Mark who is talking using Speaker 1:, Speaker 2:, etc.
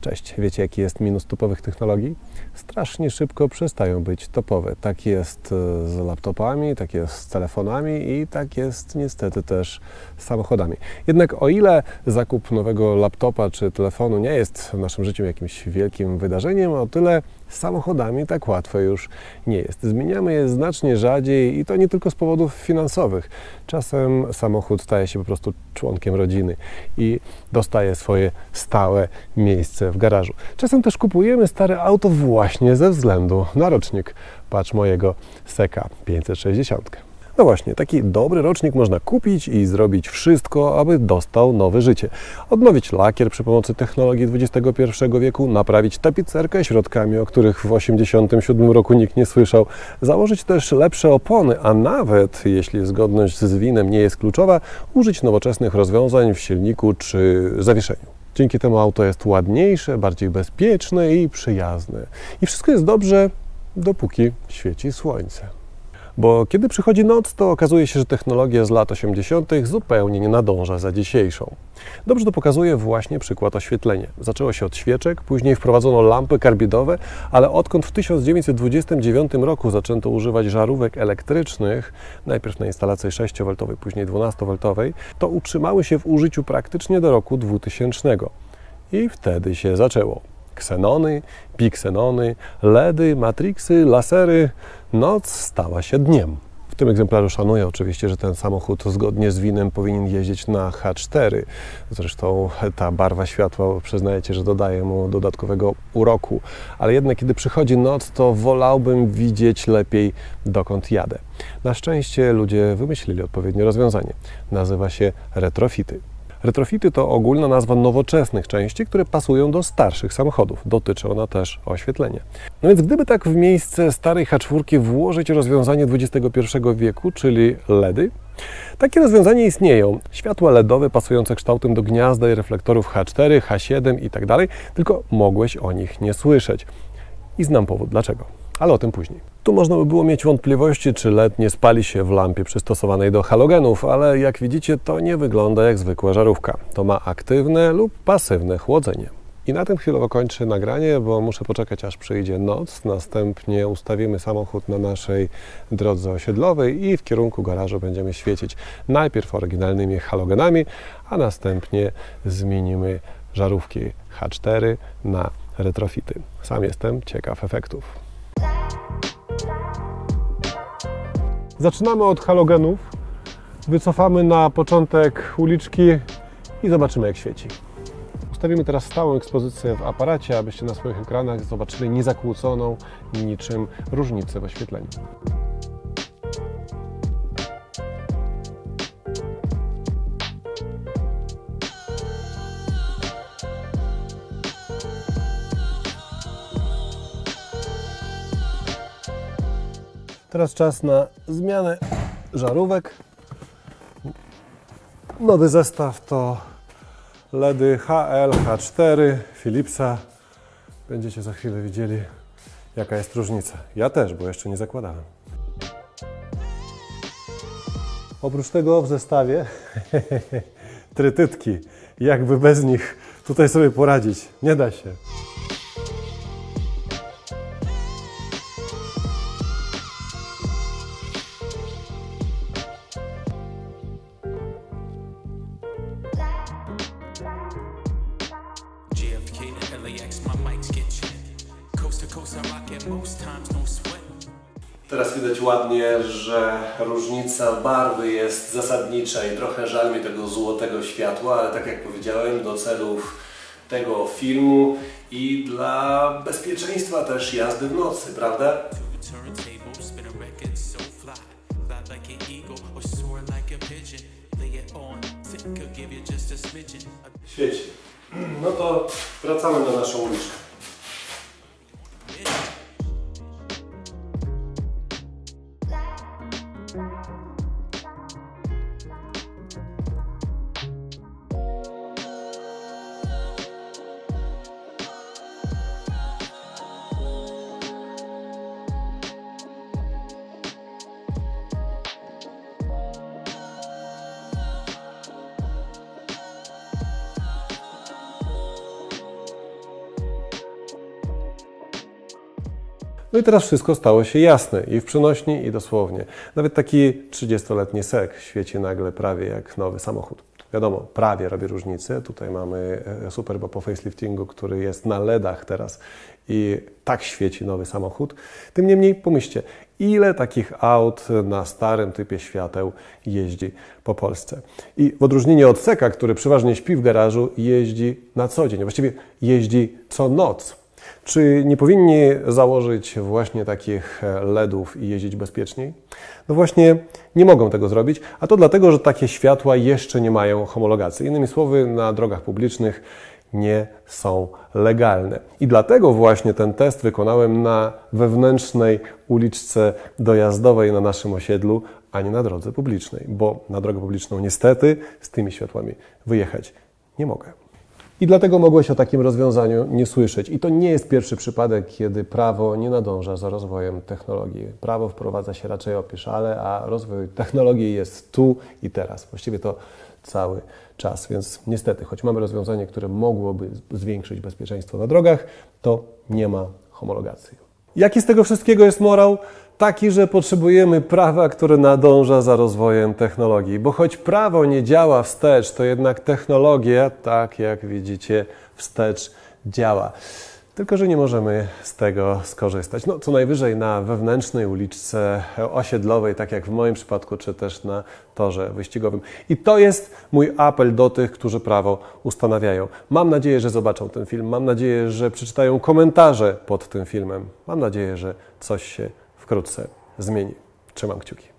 Speaker 1: Cześć, wiecie jaki jest minus topowych technologii? Strasznie szybko przestają być topowe. Tak jest z laptopami, tak jest z telefonami i tak jest niestety też z samochodami. Jednak o ile zakup nowego laptopa czy telefonu nie jest w naszym życiu jakimś wielkim wydarzeniem, o tyle z samochodami tak łatwo już nie jest. Zmieniamy je znacznie rzadziej i to nie tylko z powodów finansowych. Czasem samochód staje się po prostu członkiem rodziny i dostaje swoje stałe miejsce w garażu. Czasem też kupujemy stare auto właśnie ze względu na rocznik. Patrz mojego Seka 560. No właśnie, taki dobry rocznik można kupić i zrobić wszystko, aby dostał nowe życie. Odnowić lakier przy pomocy technologii XXI wieku, naprawić tapicerkę środkami, o których w 1987 roku nikt nie słyszał, założyć też lepsze opony, a nawet, jeśli zgodność z winem nie jest kluczowa, użyć nowoczesnych rozwiązań w silniku czy zawieszeniu. Dzięki temu auto jest ładniejsze, bardziej bezpieczne i przyjazne. I wszystko jest dobrze, dopóki świeci słońce. Bo kiedy przychodzi noc, to okazuje się, że technologia z lat 80. zupełnie nie nadąża za dzisiejszą. Dobrze to pokazuje właśnie przykład oświetlenia. Zaczęło się od świeczek, później wprowadzono lampy karbidowe, ale odkąd w 1929 roku zaczęto używać żarówek elektrycznych, najpierw na instalacji 6V, później 12V, to utrzymały się w użyciu praktycznie do roku 2000. I wtedy się zaczęło. Ksenony, biksenony, LEDy, matrixy, lasery. Noc stała się dniem. W tym egzemplarzu szanuję oczywiście, że ten samochód zgodnie z winem powinien jeździć na H4. Zresztą ta barwa światła, przyznajecie, że dodaje mu dodatkowego uroku. Ale jednak kiedy przychodzi noc, to wolałbym widzieć lepiej, dokąd jadę. Na szczęście ludzie wymyślili odpowiednie rozwiązanie. Nazywa się retrofity. Retrofity to ogólna nazwa nowoczesnych części, które pasują do starszych samochodów. Dotyczy ona też oświetlenia. No więc gdyby tak w miejsce starej H4 włożyć rozwiązanie XXI wieku, czyli LEDy, takie rozwiązania istnieją. Światła LEDowe pasujące kształtem do gniazda i reflektorów H4, H7 i tak dalej, tylko mogłeś o nich nie słyszeć. I znam powód dlaczego. Ale o tym później. Tu można by było mieć wątpliwości, czy LED nie spali się w lampie przystosowanej do halogenów, ale jak widzicie, to nie wygląda jak zwykła żarówka. To ma aktywne lub pasywne chłodzenie. I na tym chwilowo kończę nagranie, bo muszę poczekać, aż przyjdzie noc. Następnie ustawimy samochód na naszej drodze osiedlowej i w kierunku garażu będziemy świecić najpierw oryginalnymi halogenami, a następnie zmienimy żarówki H4 na retrofity. Sam jestem ciekaw efektów. Zaczynamy od halogenów, wycofamy na początek uliczki i zobaczymy, jak świeci. Ustawimy teraz stałą ekspozycję w aparacie, abyście na swoich ekranach zobaczyli niezakłóconą niczym różnicę w oświetleniu. Teraz czas na zmianę żarówek. Nowy zestaw to LEDy HL, H4, Philipsa. Będziecie za chwilę widzieli, jaka jest różnica. Ja też, bo jeszcze nie zakładałem. Oprócz tego w zestawie trytytki. Jakby bez nich tutaj sobie poradzić. Nie da się. Teraz widać ładnie, że różnica barwy jest zasadnicza i trochę żal mi tego złotego światła, ale tak jak powiedziałem, do celów tego filmu i dla bezpieczeństwa też jazdy w nocy, prawda? Świeci. No to wracamy na naszą uliczkę. No i teraz wszystko stało się jasne i w przenośni, i dosłownie. Nawet taki 30-letni SEK świeci nagle prawie jak nowy samochód. Wiadomo, prawie robi różnicę. Tutaj mamy Superba po faceliftingu, który jest na LEDach teraz i tak świeci nowy samochód. Tym niemniej pomyślcie, ile takich aut na starym typie świateł jeździ po Polsce. I w odróżnieniu od SEK-a, który przeważnie śpi w garażu, jeździ na co dzień, właściwie jeździ co noc. Czy nie powinni założyć właśnie takich LEDów i jeździć bezpieczniej? No właśnie nie mogą tego zrobić, a to dlatego, że takie światła jeszcze nie mają homologacji. Innymi słowy, na drogach publicznych nie są legalne. I dlatego właśnie ten test wykonałem na wewnętrznej uliczce dojazdowej na naszym osiedlu, a nie na drodze publicznej, bo na drogę publiczną niestety z tymi światłami wyjechać nie mogę. I dlatego mogłeś o takim rozwiązaniu nie słyszeć. I to nie jest pierwszy przypadek, kiedy prawo nie nadąża za rozwojem technologii. Prawo wprowadza się raczej opieszale, a rozwój technologii jest tu i teraz. Właściwie to cały czas. Więc niestety, choć mamy rozwiązanie, które mogłoby zwiększyć bezpieczeństwo na drogach, to nie ma homologacji. Jaki z tego wszystkiego jest morał? Taki, że potrzebujemy prawa, które nadąża za rozwojem technologii. Bo choć prawo nie działa wstecz, to jednak technologia, tak jak widzicie, wstecz działa. Tylko że nie możemy z tego skorzystać. No, co najwyżej na wewnętrznej uliczce osiedlowej, tak jak w moim przypadku, czy też na torze wyścigowym. I to jest mój apel do tych, którzy prawo ustanawiają. Mam nadzieję, że zobaczą ten film. Mam nadzieję, że przeczytają komentarze pod tym filmem. Mam nadzieję, że coś się wkrótce zmieni. Trzymam kciuki.